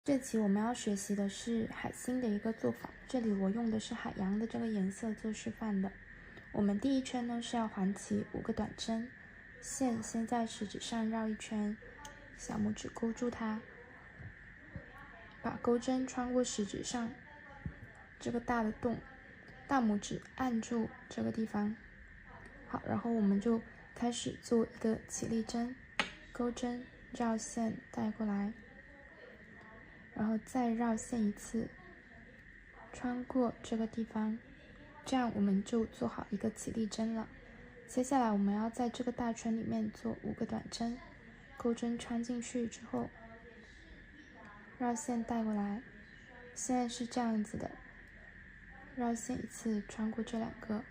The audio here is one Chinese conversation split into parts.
这期我们要学习的是海星的一个做法，这里我用的是海洋的这个颜色做示范的。我们第一圈呢是要环起5个短针，线先在食指上绕一圈，小拇指勾住它，把钩针穿过食指上这个大的洞，大拇指按住这个地方。好，然后我们就开始做一个起立针，钩针绕线带过来，然后再绕线一次，穿过这个地方，这样我们就做好一个起立针了。接下来我们要在这个大圈里面做5个短针，钩针穿进去之后，绕线带过来。现在是这样子的，绕线一次，穿过这2个，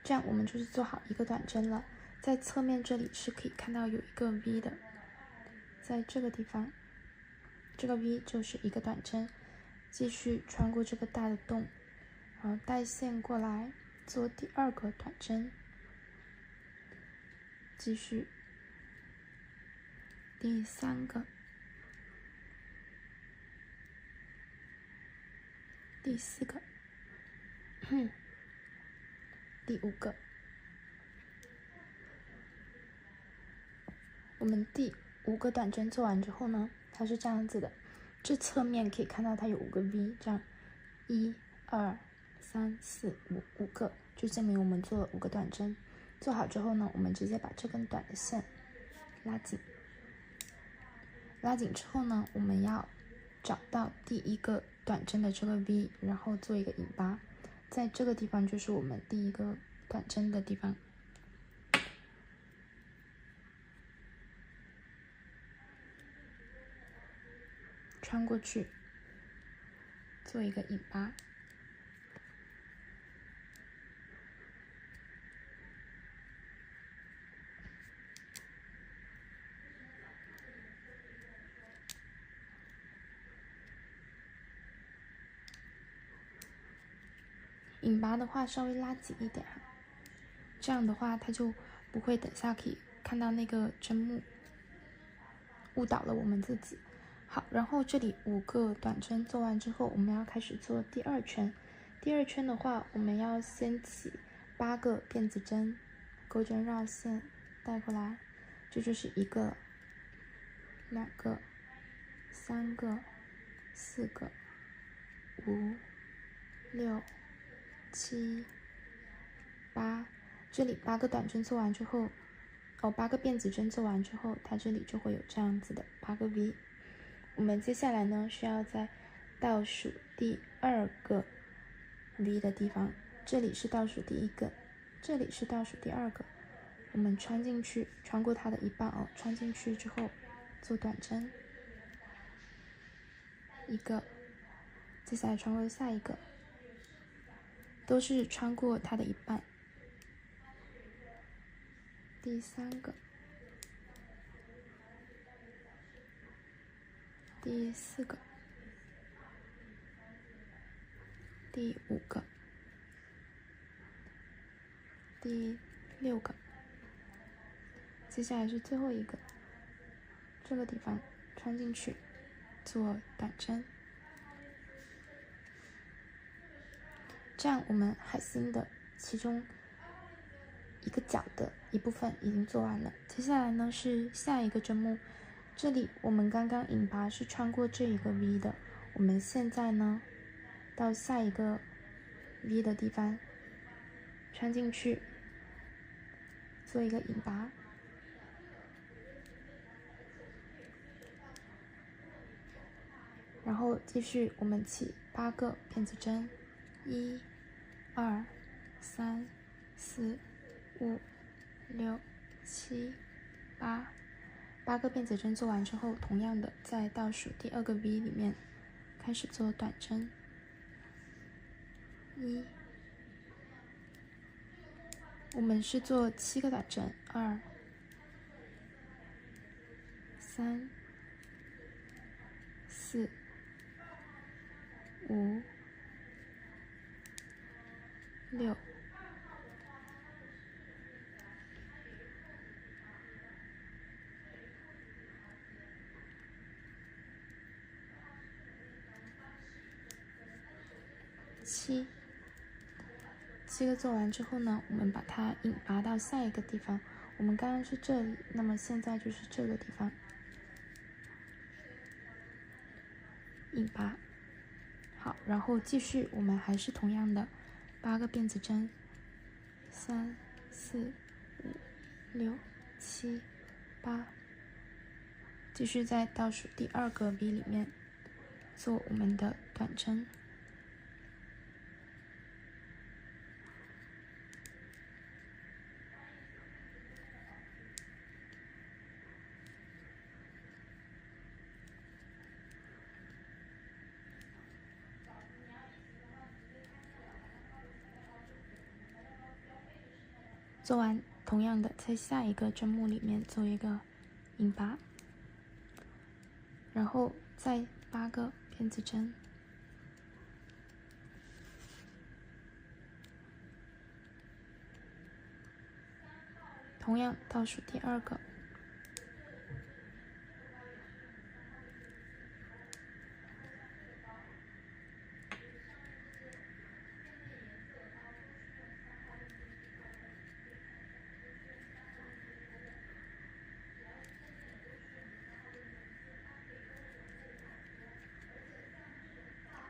这样我们就是做好一个短针了。在侧面这里是可以看到有一个 V 的，在这个地方，这个 V 就是一个短针。继续穿过这个大的洞，然后带线过来做第2个短针，继续第3个，第4个，第5个。我们第5个短针做完之后呢，它是这样子的。这侧面可以看到它有5个 V， 这样1、2、3、4、5个，就证明我们做了5个短针。做好之后呢，我们直接把这根短的线拉紧。拉紧之后呢，我们要找到第1个短针的这个 V， 然后做一个引拔，在这个地方就是我们第1个短针的地方。穿过去，做一个引拔。引拔的话稍微拉紧一点，这样的话它就不会等下可以看到那个针目误导了我们自己。好，然后这里5个短针做完之后，我们要开始做第2圈。第2圈的话，我们要先起8个辫子针，钩针绕线带过来，这就是1个、2个、3个、4个、5、6、7、8。这里8个短针做完之后，8个辫子针做完之后，它这里就会有这样子的8个 V。我们接下来呢是要在倒数第2个 V 的地方，这里是倒数第1个，这里是倒数第2个，我们穿进去，穿过它的一半哦，穿进去之后做短针1个，接下来穿过下一个，都是穿过它的一半。第3个，第4个，第5个，第6个，接下来是最后一个，这个地方穿进去做短针。这样我们海星的其中一个角的一部分已经做完了。接下来呢是下一个针目，这里我们刚刚引拔是穿过这一个 V 的，我们现在呢到下一个 V 的地方穿进去，做一个引拔，然后继续我们起8个辫子针，1、2、3、4、5、6、7、8个辫子针做完之后，同样的在倒数第2个 V 里面开始做短针，1，我们是做7个短针，2、3、4、5、6、7个做完之后呢，我们把它引拔到下一个地方。我们刚刚是这里，那么现在就是这个地方引拔。好，然后继续，我们还是同样的8个辫子针，3、4、5、6、7、8，继续在倒数第2个 V 里面做我们的短针。做完，同样的在下一个针目里面做一个引拔，然后再8个辫子针，同样倒数第2个，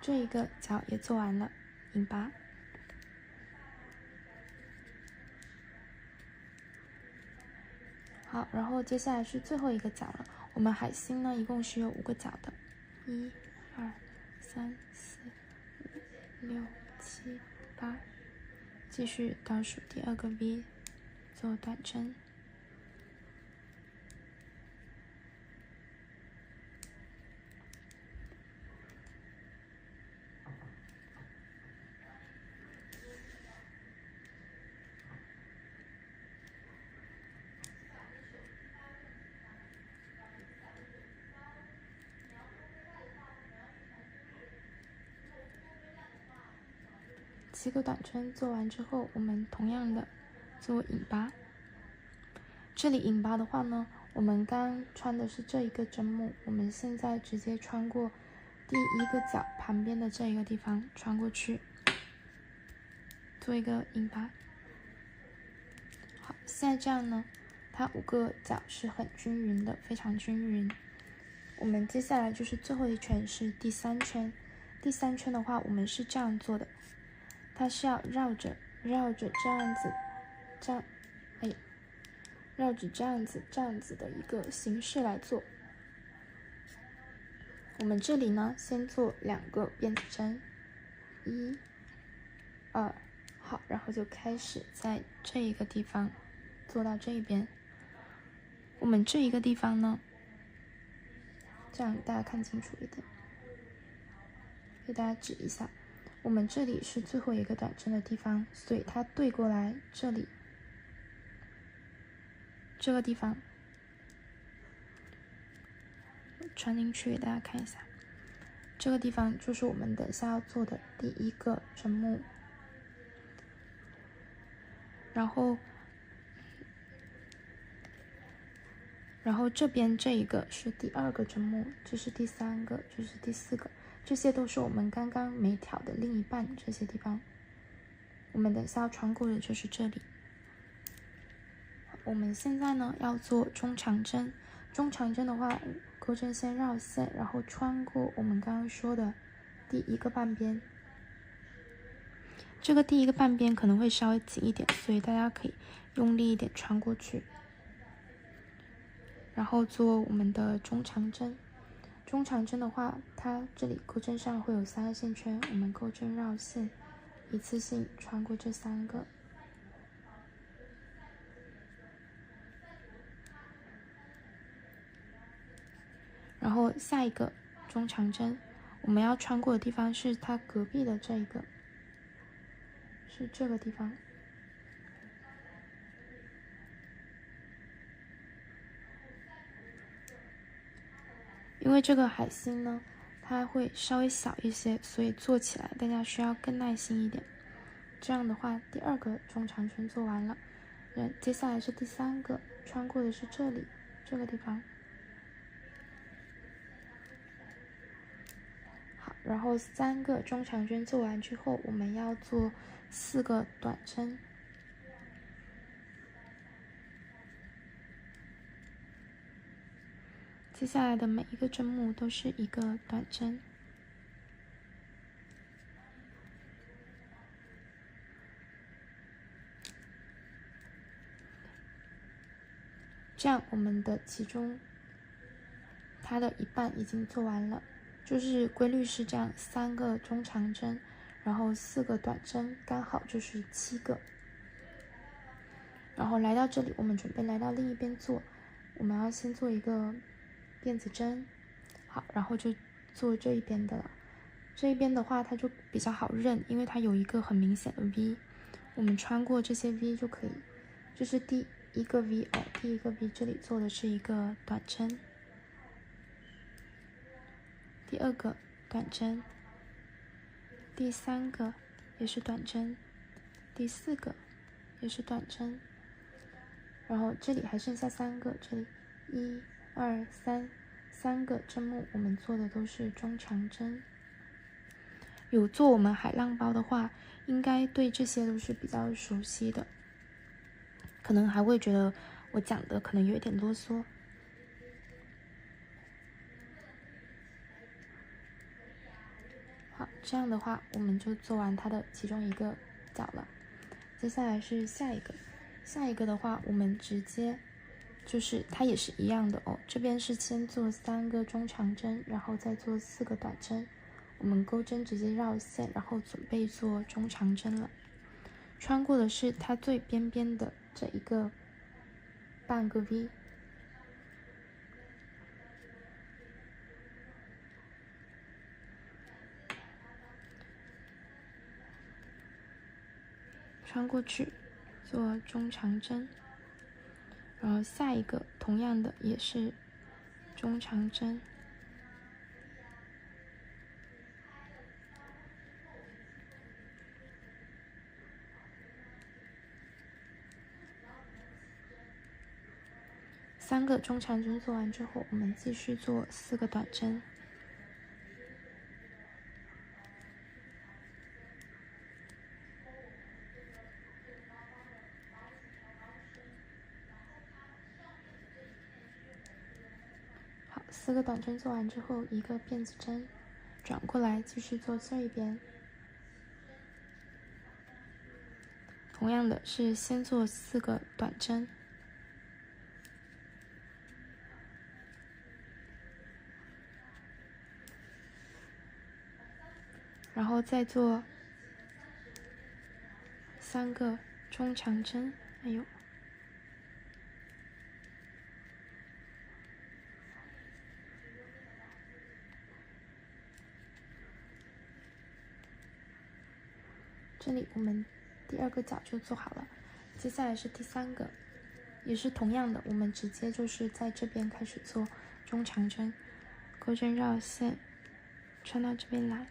这一个角也做完了，引拔。好，然后接下来是最后一个角了。我们海星呢，一共是有5个角的，1、2、3、4、5、6、7、8。继续倒数第2个 V， 做短针。7个短针做完之后，我们同样的做引拔。这里引拔的话呢，我们刚穿的是这一个针目，我们现在直接穿过第1个角旁边的这一个地方，穿过去，做一个引拔。好，现在这样呢，它5个角是很均匀的，非常均匀。我们接下来就是最后一圈，是第3圈。第3圈的话，我们是这样做的。它是要绕着这样子，绕着这样子的一个形式来做。我们这里呢，先做2个辫子针，1、2，好，然后就开始在这一个地方做到这边。我们这一个地方呢，这样大家看清楚一点，给大家指一下。我们这里是最后一个短针的地方，所以它对过来这里，这个地方穿进去给大家看一下，这个地方就是我们等下要做的第1个针目，然后这边这一个是第2个针目，这是第3个，这是第4个，这些都是我们刚刚没挑的另一半，这些地方我们等下要穿过的就是这里。我们现在呢要做中长针，中长针的话，钩针先绕线，然后穿过我们刚刚说的第1个半边。这个第1个半边可能会稍微紧一点，所以大家可以用力一点穿过去，然后做我们的中长针。中长针的话，它这里钩针上会有3个线圈，我们钩针绕线，一次性穿过这3个。然后下一个中长针，我们要穿过的地方是它隔壁的这一个，是这个地方。因为这个海星呢，它会稍微小一些，所以做起来大家需要更耐心一点。这样的话，第2个中长针做完了，接下来是第3个，穿过的是这里这个地方。好，然后3个中长针做完之后，我们要做4个短针。接下来的每一个针目都是一个短针。这样我们的其中它的一半已经做完了，就是规律是这样，3个中长针，然后4个短针，刚好就是7个。然后来到这里，我们准备来到另一边做，我们要先做一个辫子针，好，然后就做这一边的了。这一边的话，它就比较好认，因为它有一个很明显的 V， 我们穿过这些 V 就可以。这是第一个 V 哦，第一个 V 这里做的是一个短针，第2个短针，第3个也是短针，第4个也是短针，然后这里还剩下3个，这里1、2、3个针目，我们做的都是中长针。有做我们海浪包的话，应该对这些都是比较熟悉的，可能还会觉得我讲的可能有一点啰嗦。好，这样的话我们就做完它的其中一个角了。接下来是下一个的话，我们直接就是它也是一样的哦。这边是先做3个中长针，然后再做4个短针。我们钩针直接绕线，然后准备做中长针了。穿过的是它最边边的这一个半个 V。穿过去做中长针，然后下一个同样的也是中长针，3个中长针做完之后，我们继续做4个短针。好，4个短针做完之后，一个辫子针，转过来继续做这一边。同样的是先做4个短针，然后再做3个中长针。哎呦，这里我们第2个角就做好了。接下来是第3个，也是同样的，我们直接就是在这边开始做中长针，钩针绕线，穿到这边来。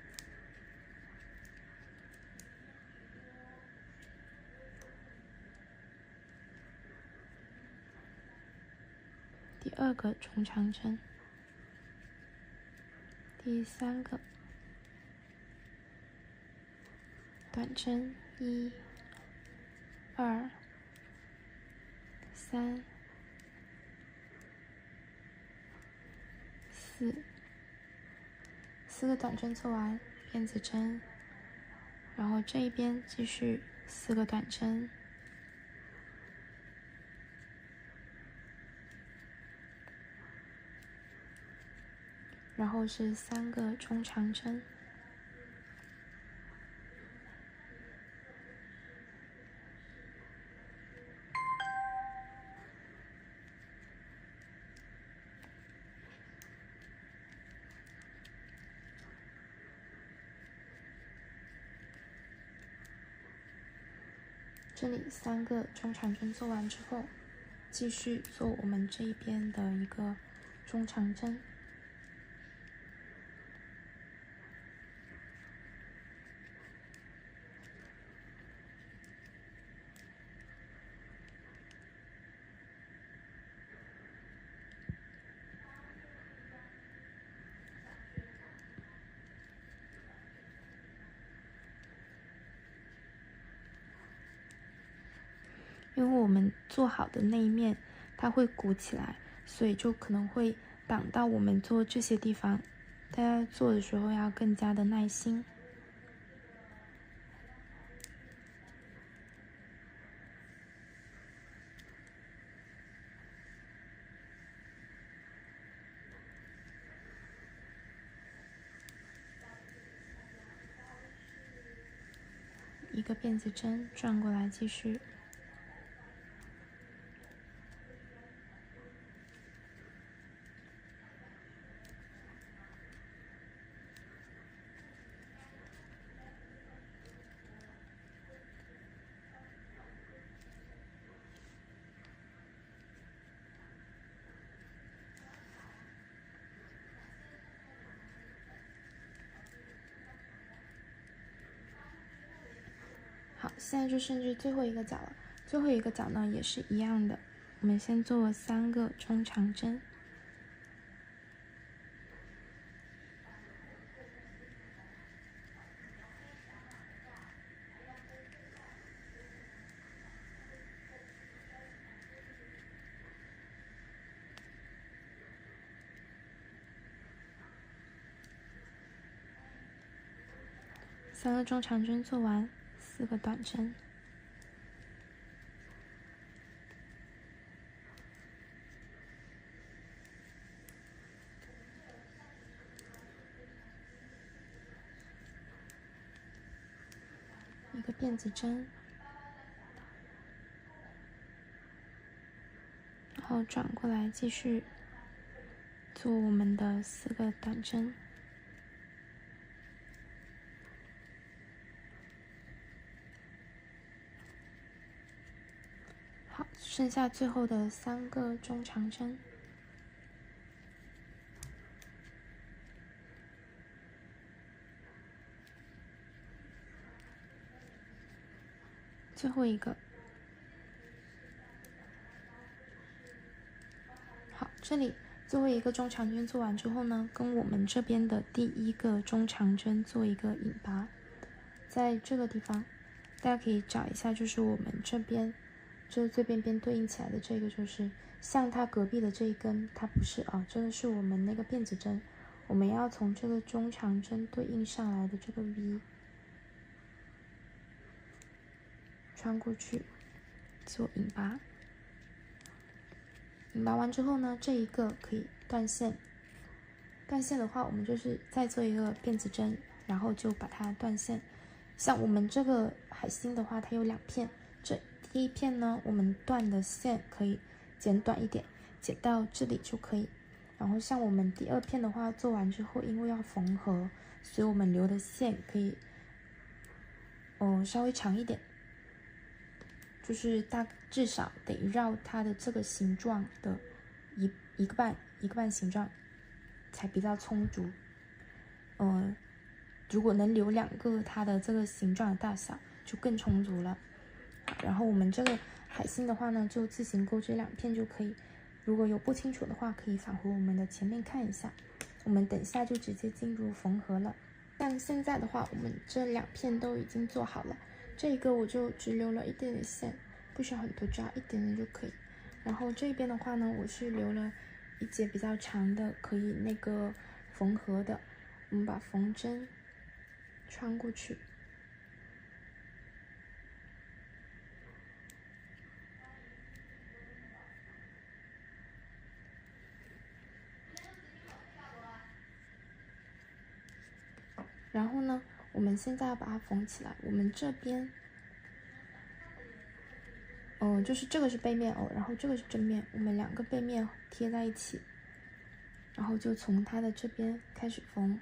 第2个中长针，第3个短针，1、2、3、4个短针做完，辫子针，然后这一边继续4个短针，然后是3个中长针。这里3个中长针做完之后，继续做我们这一边的一个中长针。因为我们做好的那一面它会鼓起来，所以就可能会挡到我们做这些地方。大家做的时候要更加的耐心。一个辫子针转过来继续。好，现在就剩至最后一个角了。最后一个角呢也是一样的，我们先做3个中长针。3个中长针做完，4个短针。一个辫子针，然后转过来继续做我们的4个短针。好，剩下最后的3个中长针。最后一个。好，这里最后一个中长针做完之后呢，跟我们这边的第1个中长针做一个引拔，在这个地方大家可以找一下，就是我们这边这最边边对应起来的这个，就是像它隔壁的这一根，它不是啊，这个是我们那个辫子针，我们要从这个中长针对应上来的这个 V 穿过去做引拔。引拔完之后呢，这一个可以断线。断线的话，我们就是再做一个辫子针，然后就把它断线。像我们这个海星的话，它有2片，这第1片呢，我们断的线可以剪短一点，剪到这里就可以。然后像我们第2片的话，做完之后，因为要缝合，所以我们留的线可以稍微长一点。就是至少得绕它的这个形状的一个半形状才比较充足。如果能留2个它的这个形状的大小就更充足了。然后我们这个海星的话呢，就自行钩这2片就可以。如果有不清楚的话，可以返回我们的前面看一下。我们等一下就直接进入缝合了。但现在的话，我们这2片都已经做好了。这一个我就只留了一点点线，不需要很多，只要一点点就可以。然后这边的话呢，我是留了一节比较长的，可以那个缝合的。我们把缝针穿过去，然后呢，我们现在要把它缝起来。我们这边就是这个是背面然后这个是正面，我们2个背面贴在一起，然后就从它的这边开始缝。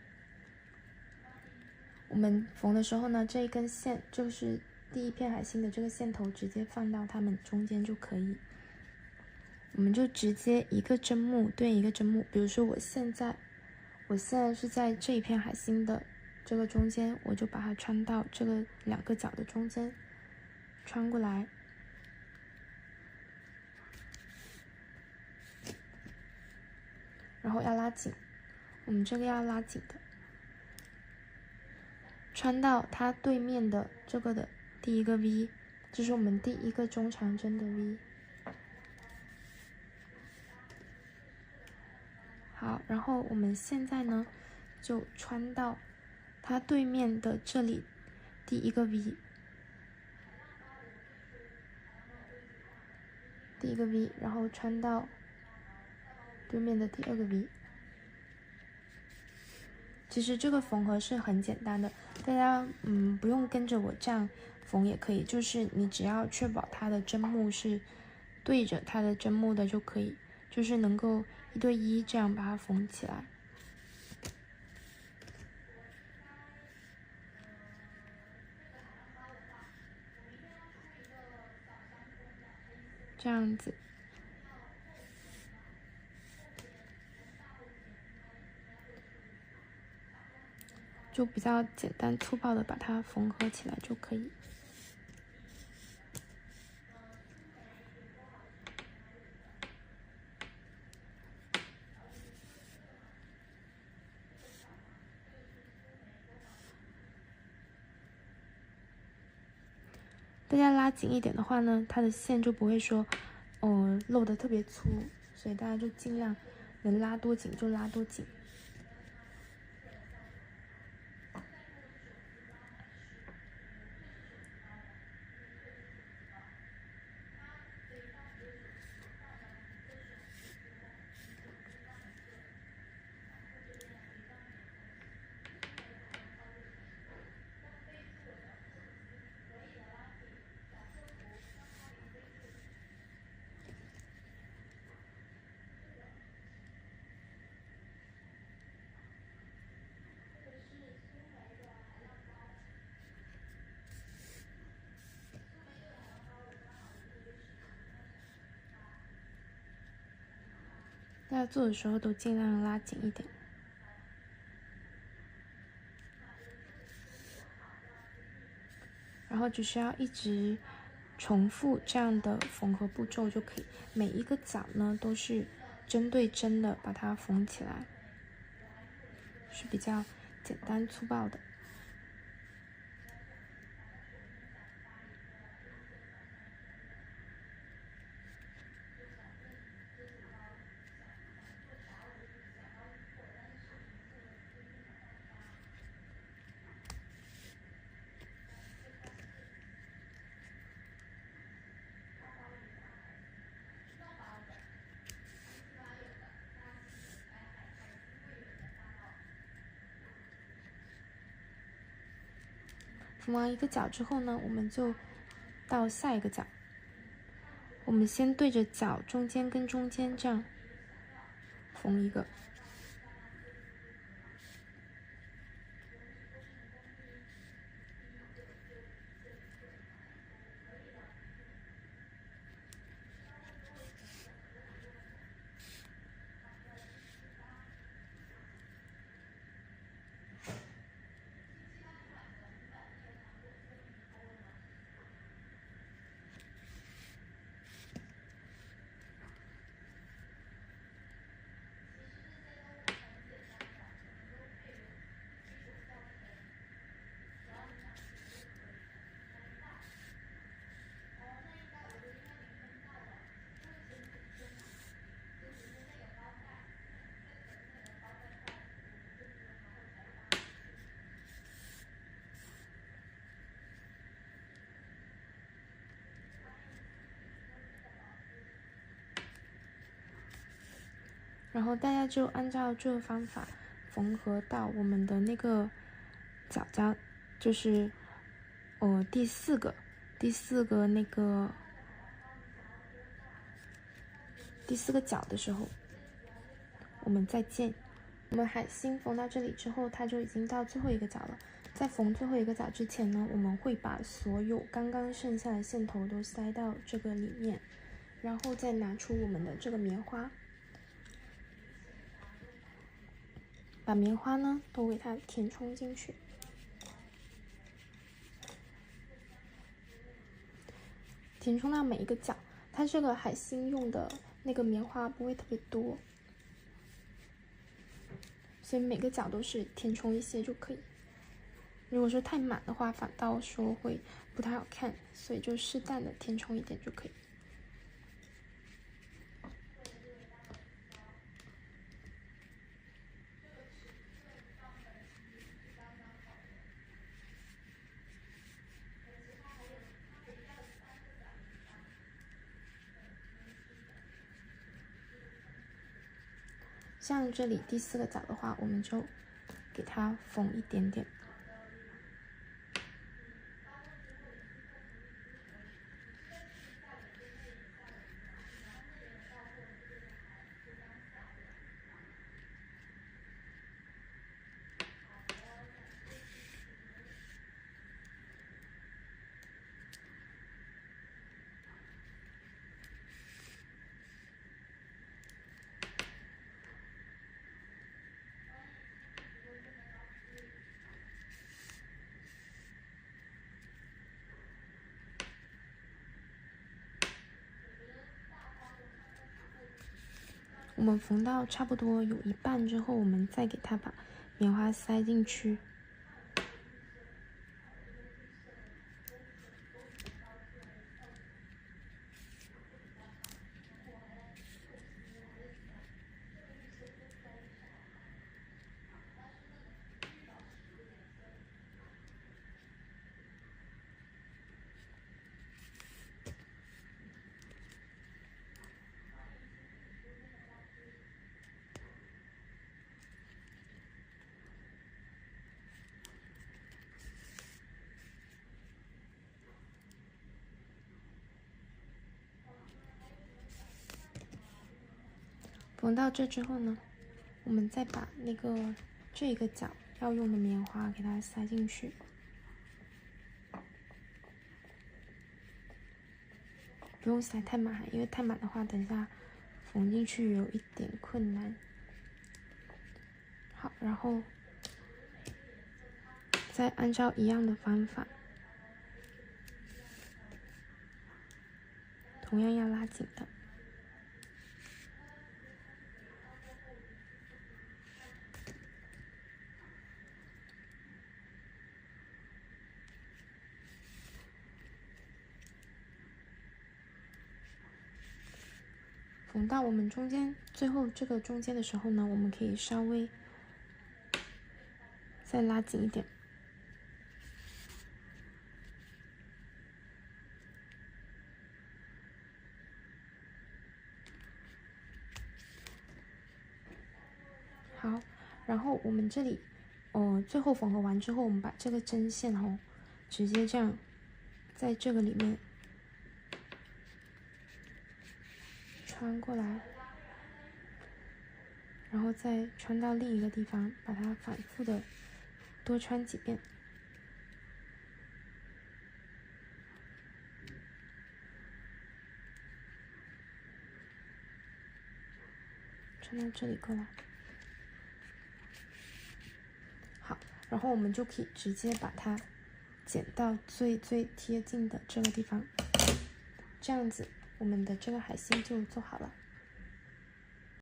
我们缝的时候呢，这一根线就是第1片海星的这个线头，直接放到它们中间就可以。我们就直接一个针目对应一个针目，比如说我现在是在这一片海星的这个中间，我就把它穿到这个2个角的中间，穿过来。然后要拉紧，我们这个要拉紧的，穿到它对面的这个的第1个 V，这是我们第一个中长针的 V。好，然后我们现在呢，就穿到它对面的这里第一个 V， 第一个 V， 然后穿到对面的第二个 V。其实这个缝合是很简单的，大家不用跟着我这样缝也可以，就是你只要确保它的针目是对着它的针目的就可以，就是能够1对1这样把它缝起来。这样子。就比较简单粗暴的把它缝合起来就可以。大家拉紧一点的话呢，它的线就不会说，露得特别粗，所以大家就尽量能拉多紧就拉多紧。大家做的时候都尽量拉紧一点，然后只需要一直重复这样的缝合步骤就可以。每一个角呢都是针对针的把它缝起来，是比较简单粗暴的。缝完一个角之后呢，我们就到下一个角。我们先对着角中间跟中间这样缝一个。然后大家就按照这个方法缝合到我们的那个角角，就是第四个那个第四个角的时候，我们再见。我们海星缝到这里之后，它就已经到最后一个角了。在缝最后一个角之前呢，我们会把所有刚刚剩下的线头都塞到这个里面，然后再拿出我们的这个棉花，把棉花呢都给它填充进去。填充到每一个角，它这个海星用的那个棉花不会特别多，所以每个角都是填充一些就可以。如果说太满的话，反倒说会不太好看，所以就适当的填充一点就可以。像这里第4个角的话，我们就给它缝一点点。我们缝到差不多有一半之后，我们再给它把棉花塞进去。缝到这之后呢，我们再把这一个角要用的棉花给它塞进去，不用塞太满，因为太满的话，等一下缝进去有一点困难。好，然后再按照一样的方法，同样要拉紧的。缝到我们最后这个中间的时候呢，我们可以稍微再拉紧一点。好，然后我们这里，最后缝合完之后，我们把这个针线直接这样在这个里面穿过来，然后再穿到另一个地方，把它反复的多穿几遍。穿到这里过来。好，然后我们就可以直接把它剪到最贴近的这个地方，这样子我们的这个海星就做好了。